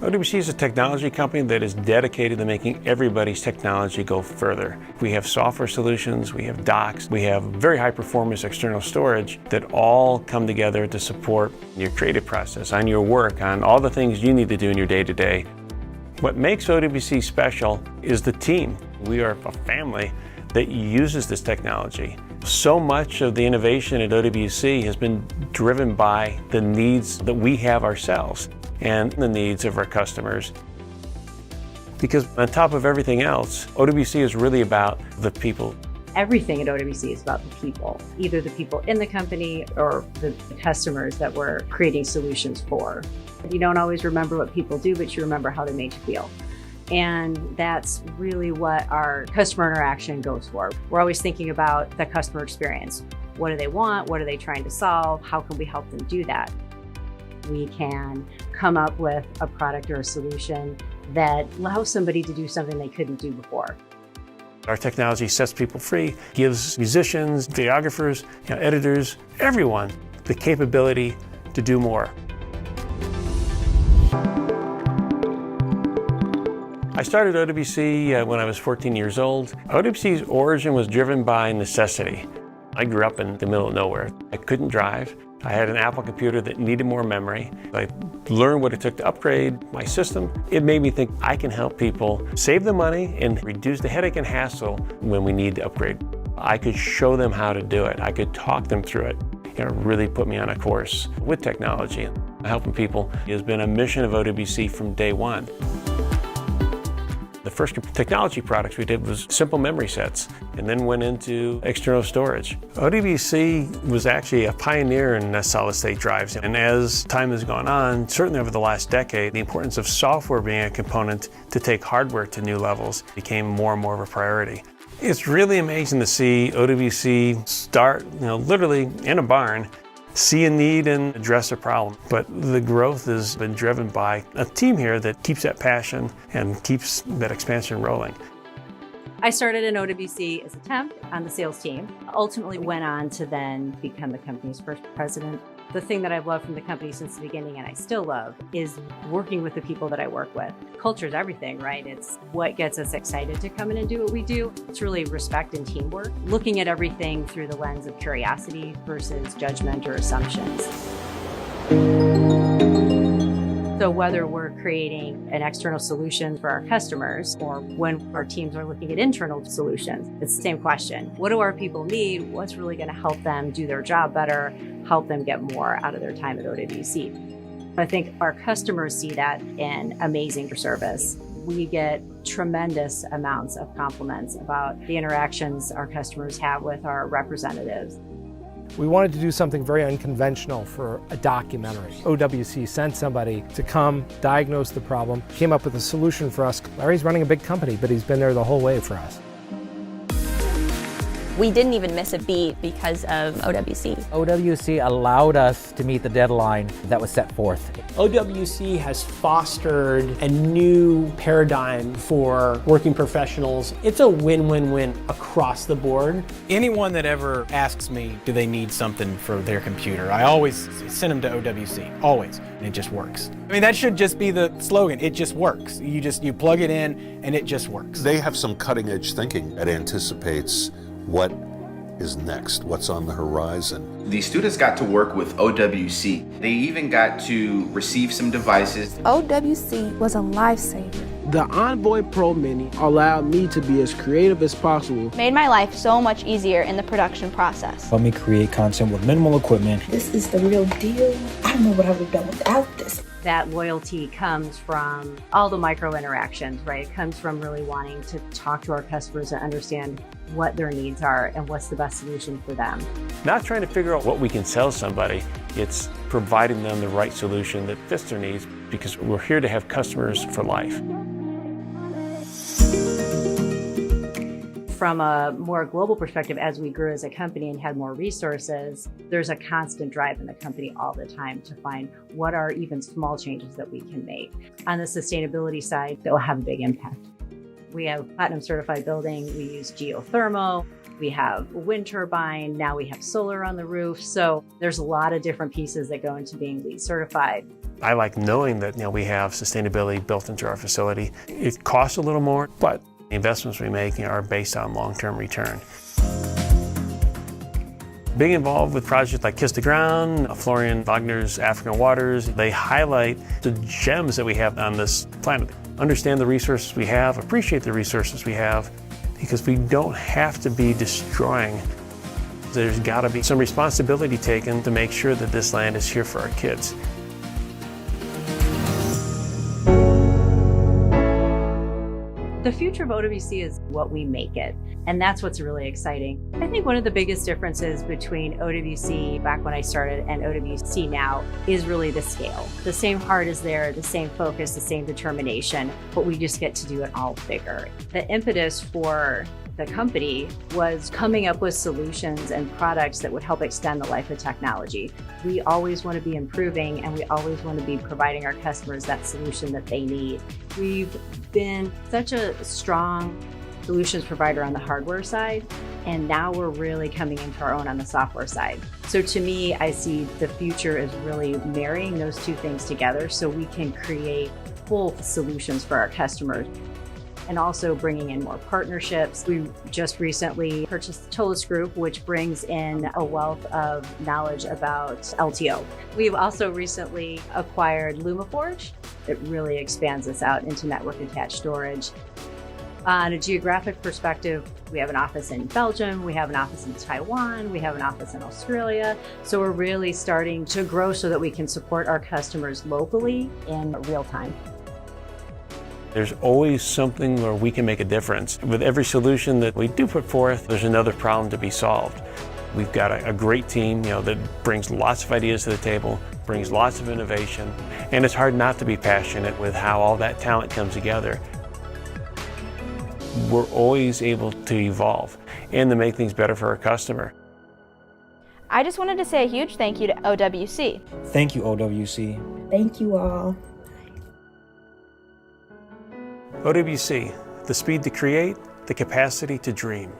OWC is a technology company that is dedicated to making everybody's technology go further. We have software solutions, we have docs, we have very high performance external storage that all come together to support your creative process, on your work, on all the things you need to do in your day-to-day. What makes OWC special is the team. We are a family that uses this technology. So much of the innovation at OWC has been driven by the needs that we have ourselves and the needs of our customers. Because on top of everything else, OWC is really about the people. Everything at OWC is about the people, either the people in the company or the customers that we're creating solutions for. You don't always remember what people do, but you remember how they make you feel. And that's really what our customer interaction goes for. We're always thinking about the customer experience. What do they want? What are they trying to solve? How can we help them do that? We can come up with a product or a solution that allows somebody to do something they couldn't do before. Our technology sets people free, gives musicians, videographers, editors, everyone the capability to do more. I started OWC when I was 14 years old. OWC's origin was driven by necessity. I grew up in the middle of nowhere. I couldn't drive. I had an Apple computer that needed more memory. I learned what it took to upgrade my system. It made me think I can help people save the money and reduce the headache and hassle when we need to upgrade. I could show them how to do it. I could talk them through it. It really put me on a course with technology. Helping people has been a mission of OWC from day one. The first technology products we did was simple memory sets, and then went into external storage. OWC was actually a pioneer in solid-state drives, and as time has gone on, certainly over the last decade, the importance of software being a component to take hardware to new levels became more and more of a priority. It's really amazing to see OWC start, literally in a barn, see a need and address a problem. But the growth has been driven by a team here that keeps that passion and keeps that expansion rolling. I started in OWC as a temp on the sales team, ultimately went on to then become the company's first president. The thing that I've loved from the company since the beginning, and I still love, is working with the people that I work with. Culture is everything, right? It's what gets us excited to come in and do what we do. It's really respect and teamwork, looking at everything through the lens of curiosity versus judgment or assumptions. So whether we're creating an external solution for our customers or when our teams are looking at internal solutions, it's the same question. What do our people need? What's really going to help them do their job better, help them get more out of their time at OWC? I think our customers see that in amazing service. We get tremendous amounts of compliments about the interactions our customers have with our representatives. We wanted to do something very unconventional for a documentary. OWC sent somebody to come, diagnose the problem, came up with a solution for us. Larry's running a big company, but he's been there the whole way for us. We didn't even miss a beat because of OWC. OWC allowed us to meet the deadline that was set forth. OWC has fostered a new paradigm for working professionals. It's a win-win-win across the board. Anyone that ever asks me, do they need something for their computer, I always send them to OWC, always, and it just works. I mean, that should just be the slogan, it just works. You plug it in and it just works. They have some cutting edge thinking that anticipates what is next, what's on the horizon. The students got to work with OWC. They even got to receive some devices. OWC was a lifesaver. The Envoy Pro Mini allowed me to be as creative as possible. Made my life so much easier in the production process. Helped me create content with minimal equipment. This is the real deal. I don't know what I would have done without this. That loyalty comes from all the micro interactions, right? It comes from really wanting to talk to our customers and understand what their needs are and what's the best solution for them. Not trying to figure out what we can sell somebody, it's providing them the right solution that fits their needs, because we're here to have customers for life. From a more global perspective, as we grew as a company and had more resources, there's a constant drive in the company all the time to find what are even small changes that we can make on the sustainability side that will have a big impact. We have platinum certified building. We use geothermal. We have a wind turbine. Now we have solar on the roof. So there's a lot of different pieces that go into being LEED certified. I like knowing that we have sustainability built into our facility. It costs a little more, but the investments we make are based on long-term return. Being involved with projects like Kiss the Ground, Florian Wagner's African Waters, they highlight the gems that we have on this planet. Understand the resources we have, appreciate the resources we have, because we don't have to be destroying. There's got to be some responsibility taken to make sure that this land is here for our kids. The future of OWC is what we make it, and that's what's really exciting. I think one of the biggest differences between OWC back when I started and OWC now is really the scale. The same heart is there, the same focus, the same determination, but we just get to do it all bigger. The impetus for the company was coming up with solutions and products that would help extend the life of technology. We always want to be improving, and we always want to be providing our customers that solution that they need. We've been such a strong solutions provider on the hardware side, and now we're really coming into our own on the software side. So to me, I see the future as really marrying those two things together so we can create full solutions for our customers. And also bringing in more partnerships. We just recently purchased Tolis Group, which brings in a wealth of knowledge about LTO. We've also recently acquired LumaForge. It really expands us out into network attached storage. On a geographic perspective, we have an office in Belgium, we have an office in Taiwan, we have an office in Australia. So we're really starting to grow so that we can support our customers locally in real time. There's always something where we can make a difference. With every solution that we do put forth, there's another problem to be solved. We've got a great team, that brings lots of ideas to the table, brings lots of innovation, and it's hard not to be passionate with how all that talent comes together. We're always able to evolve and to make things better for our customer. I just wanted to say a huge thank you to OWC. Thank you, OWC. Thank you all. OWC, the speed to create, the capacity to dream.